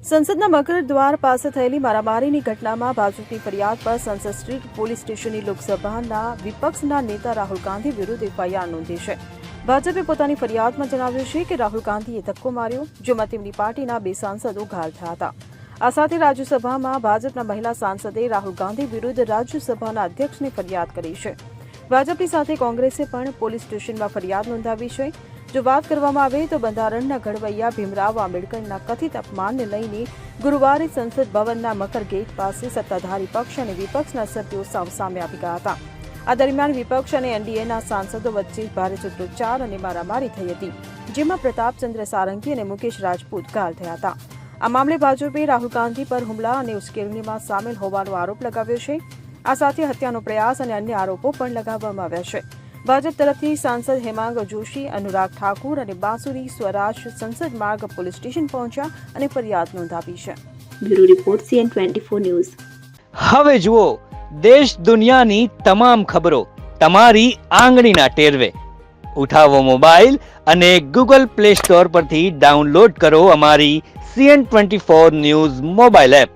સંસદના મકર દ્વાર પાસે થયેલી મારામારીની ઘટનામાં ભાજપની ફરિયાદ પર સંસદ સ્ટ્રીટ પોલીસ સ્ટેશનની લોકસભાના વિપક્ષના નેતા રાહુલ ગાંધી વિરુદ્ધ એફઆઈઆર નોંધી છે. ભાજપે પોતાની ફરિયાદમાં જણાવ્યું છે કે રાહુલ ગાંધીએ ધક્કો માર્યો, જેમાં તેમની પાર્ટીના 2 સાંસદો ઘાયલ થયા હતા. આ સાથે રાજ્યસભામાં ભાજપના મહિલા સાંસદે રાહુલ ગાંધી વિરુદ્ધ રાજ્યસભાના અધ્યક્ષને ફરિયાદ કરી છે. ભાજપની સાથે કોંગ્રેસે પણ પોલીસ સ્ટેશનમાં ફરિયાદ નોંધાવી છે. જો વાત કરવામાં આવે તો બંધારણના ઘડવૈયા ભીમરાવ આંબેડકરના કથિત અપમાનને લઈને ગુરુવારે સંસદ ભવનના મકર ગેટ પાસે સત્તાધારી પક્ષ અને વિપક્ષના સભ્યો સામસામે આવી ગયા હતા. આ દરમિયાન વિપક્ષ અને એનડીએના સાંસદો વચ્ચે ભારે સૂત્રોચ્ચાર અને મારામારી થઈ હતી, જેમાં પ્રતાપચંદ્ર સારંગી અને મુકેશ રાજપૂત ઘાયલ થયા હતા. આ મામલે ભાજપે રાહુલ ગાંધી પર હુમલા અને ઉશ્કેરણીમાં સામેલ હોવાનો આરોપ લગાવ્યો છે. આ સાથે હત્યાનો પ્રયાસ અને અન્ય આરોપો પણ લગાવવામાં આવ્યા છે. ભાજપ તરફથી સાંસદ હેમાંગ જોશી, અનુરાગ ઠાકુર અને બાંસુરી સ્વરાજ સંસદ માર્ગ પોલીસ સ્ટેશન પહોંચ્યા અને ફરિયાદ નોંધાવી છે. Bureau report CN24 news. હવે જુઓ દેશ દુનિયાની તમામ ખબરો તમારી આંગળીના ટેરવે. ઉઠાવો મોબાઈલ અને Google Play Store પરથી ડાઉનલોડ કરો અમારી CN24 ન્યૂઝ મોબાઈલ એપ.